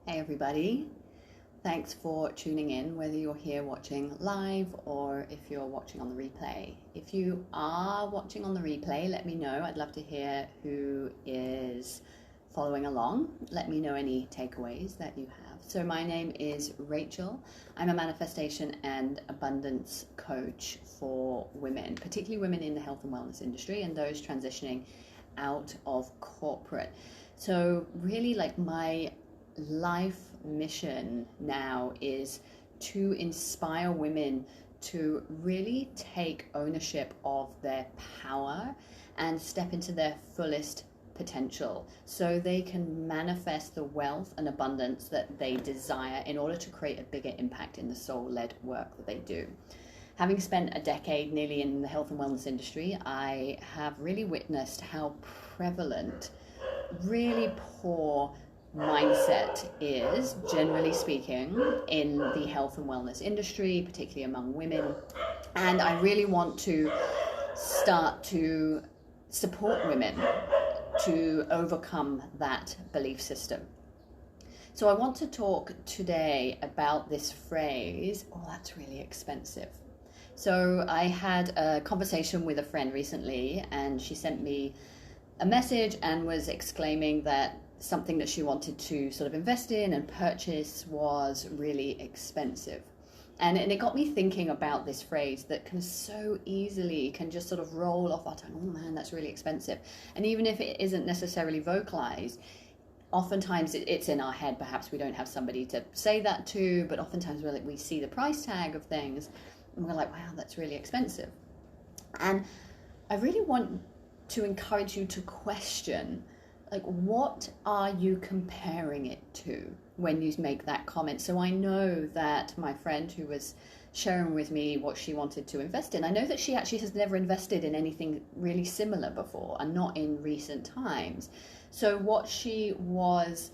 Hey everybody, thanks for tuning in, whether you're here watching live or if you're watching on the replay. If you are watching on the replay, let me know. I'd love to hear who is following along. Let me know any takeaways that you have. So my name is Rachel. I'm a manifestation and abundance coach for women, particularly women in the health and wellness industry and those transitioning out of corporate. So really, like, my life mission now is to inspire women to really take ownership of their power and step into their fullest potential so they can manifest the wealth and abundance that they desire in order to create a bigger impact in the soul-led work that they do. Having spent a decade nearly in the health and wellness industry, I have really witnessed how prevalent really poor mindset is, generally speaking, in the health and wellness industry, particularly among women. And I really want to start to support women to overcome that belief system. So I want to talk today about this phrase, oh, that's really expensive. So I had a conversation with a friend recently, and she sent me a message and was exclaiming that something that she wanted to sort of invest in and purchase was really expensive. And it got me thinking about this phrase that can so easily can just sort of roll off our tongue. Oh man, that's really expensive. And even if it isn't necessarily vocalized, oftentimes it's in our head. Perhaps we don't have somebody to say that to, but oftentimes we see the price tag of things and we're like, wow, that's really expensive. And I really want to encourage you to question, like, what are you comparing it to when you make that comment? So I know that my friend who was sharing with me what she wanted to invest in, I know that she actually has never invested in anything really similar before, and not in recent times. So what she was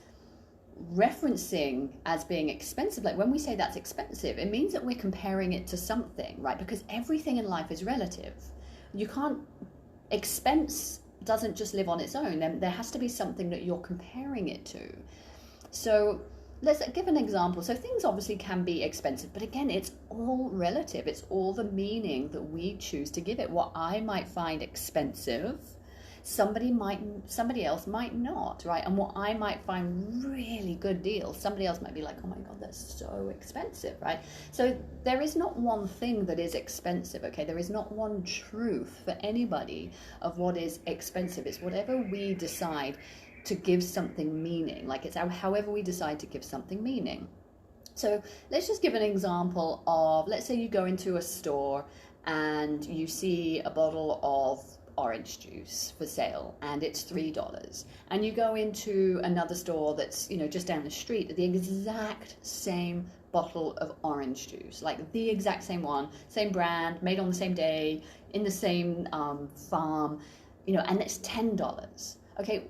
referencing as being expensive, like when we say that's expensive, it means that we're comparing it to something, right? Because everything in life is relative. You can't, expense doesn't just live on its own. There has to be something that you're comparing it to. So let's give an example. So things obviously can be expensive, but again, it's all relative. It's all the meaning that we choose to give it. What I might find expensive, somebody else might not, right? And what I might find really good deals, somebody else might be like, oh my God, that's so expensive, right? So there is not one thing that is expensive, okay? There is not one truth for anybody of what is expensive. It's whatever we decide to give something meaning. Like, it's however we decide to give something meaning. So let's just give an example of, let's say you go into a store and you see a bottle of orange juice for sale and it's $3, and you go into another store that's, you know, just down the street, the exact same bottle of orange juice, like the exact same one, same brand, made on the same day, in the same farm, you know, and it's $10. Okay,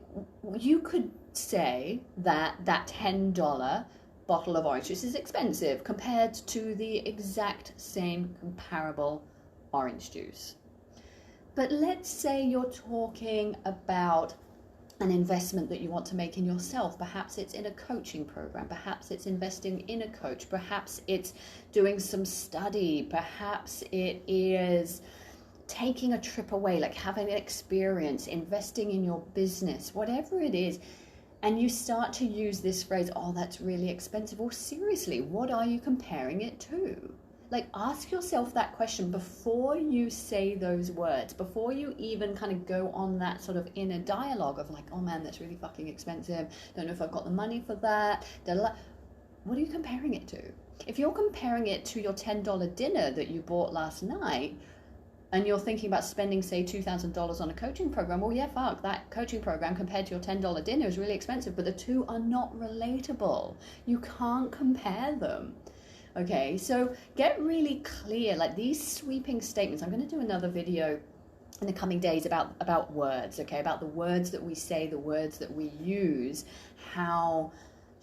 you could say that that $10 bottle of orange juice is expensive compared to the exact same comparable orange juice. But let's say you're talking about an investment that you want to make in yourself. Perhaps it's in a coaching program. Perhaps it's investing in a coach. Perhaps it's doing some study. Perhaps it is taking a trip away, like having an experience, investing in your business, whatever it is. And you start to use this phrase, oh, that's really expensive. Well, seriously, what are you comparing it to? Like, ask yourself that question before you say those words, before you even kind of go on that sort of inner dialogue of like, oh man, that's really fucking expensive. Don't know if I've got the money for that. What are you comparing it to? If you're comparing it to your $10 dinner that you bought last night, and you're thinking about spending, say, $2,000 on a coaching program, well, yeah, fuck, that coaching program compared to your $10 dinner is really expensive, but the two are not relatable. You can't compare them. Okay, so get really clear, like these sweeping statements. I'm going to do another video in the coming days about words, okay, about the words that we say, the words that we use, how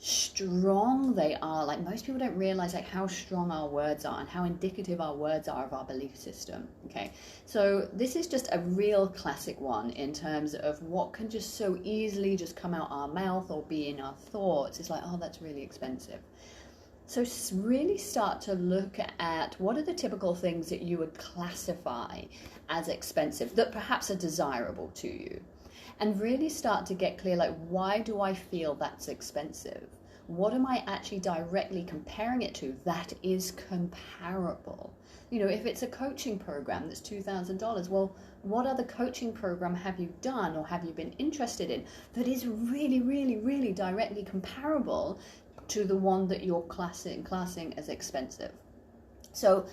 strong they are. Like, most people don't realize like how strong our words are and how indicative our words are of our belief system. Okay, so this is just a real classic one in terms of what can just so easily just come out our mouth or be in our thoughts. It's like, oh, that's really expensive. So really start to look at what are the typical things that you would classify as expensive that perhaps are desirable to you. And really start to get clear, like, why do I feel that's expensive? What am I actually directly comparing it to that is comparable? You know, if it's a coaching program that's $2,000, well, what other coaching program have you done or have you been interested in that is really, really, really directly comparable to the one that you're classing as expensive? So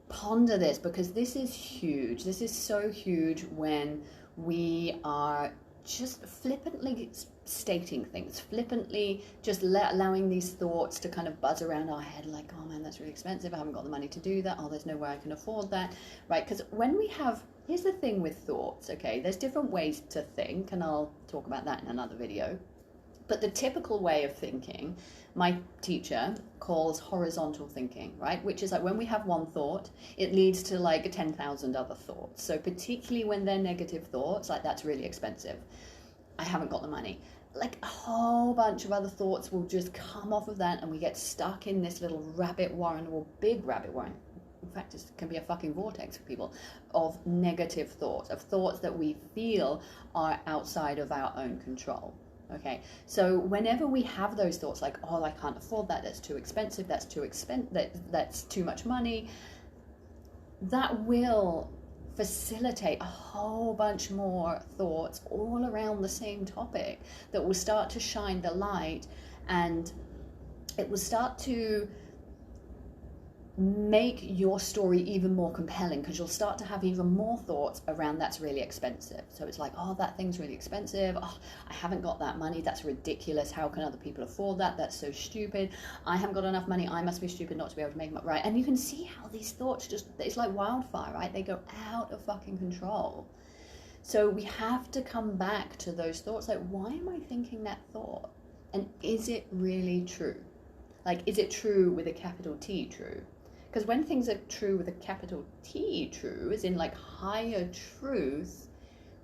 ponder this, because this is huge. This is so huge when we are just flippantly stating things, flippantly just allowing these thoughts to kind of buzz around our head, like, oh man, that's really expensive, I haven't got the money to do that, oh, there's no way I can afford that, right? Because when we have, here's the thing with thoughts, okay, there's different ways to think, and I'll talk about that in another video. But the typical way of thinking, my teacher calls horizontal thinking, right? Which is like when we have one thought, it leads to like 10,000 other thoughts. So particularly when they're negative thoughts, like that's really expensive, I haven't got the money, like a whole bunch of other thoughts will just come off of that, and we get stuck in this little rabbit warren, or big rabbit warren. In fact, it can be a fucking vortex for people, of negative thoughts, of thoughts that we feel are outside of our own control. Okay, so whenever we have those thoughts like, oh, I can't afford that, that's too expensive, that's too much money, that will facilitate a whole bunch more thoughts all around the same topic that will start to shine the light, and it will start to make your story even more compelling, because you'll start to have even more thoughts around that's really expensive. So it's like, oh, that thing's really expensive, oh, I haven't got that money, that's ridiculous, how can other people afford that, that's so stupid, I haven't got enough money, I must be stupid not to be able to make them up, right? And you can see how these thoughts just, it's like wildfire, right? They go out of fucking control. So we have to come back to those thoughts, like, why am I thinking that thought? And is it really true? Like, is it true with a capital T true? Because when things are true with a capital T true, as in like higher truth,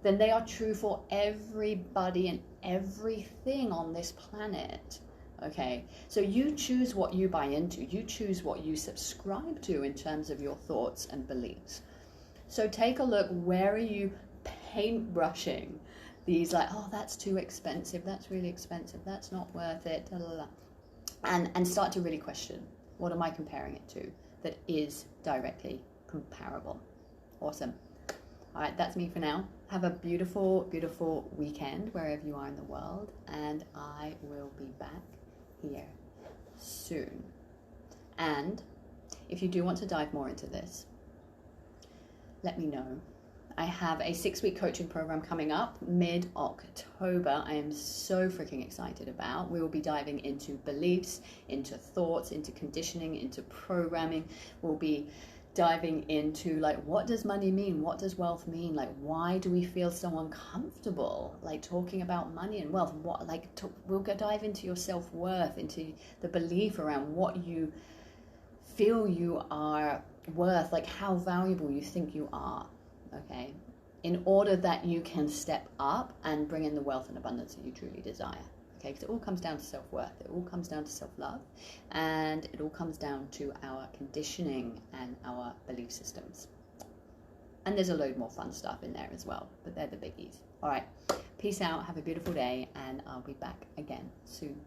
then they are true for everybody and everything on this planet. Okay, so you choose what you buy into, you choose what you subscribe to in terms of your thoughts and beliefs. So take a look, where are you paintbrushing these, like, oh, that's too expensive, that's really expensive, that's not worth it, and start to really question, what am I comparing it to that is directly comparable? Awesome. All right, that's me for now. Have a beautiful, beautiful weekend wherever you are in the world, and I will be back here soon. And if you do want to dive more into this, let me know. I have a 6-week coaching program coming up mid-October. I am so freaking excited about. We will be diving into beliefs, into thoughts, into conditioning, into programming. We'll be diving into, like, what does money mean? What does wealth mean? Like, why do we feel so uncomfortable, like, talking about money and wealth? What, like, we'll go dive into your self-worth, into the belief around what you feel you are worth, like how valuable you think you are. Okay, in order that you can step up and bring in the wealth and abundance that you truly desire. Okay, because it all comes down to self-worth, it all comes down to self-love, and it all comes down to our conditioning and our belief systems. And there's a load more fun stuff in there as well, but they're the biggies. All right, peace out, have a beautiful day, and I'll be back again soon.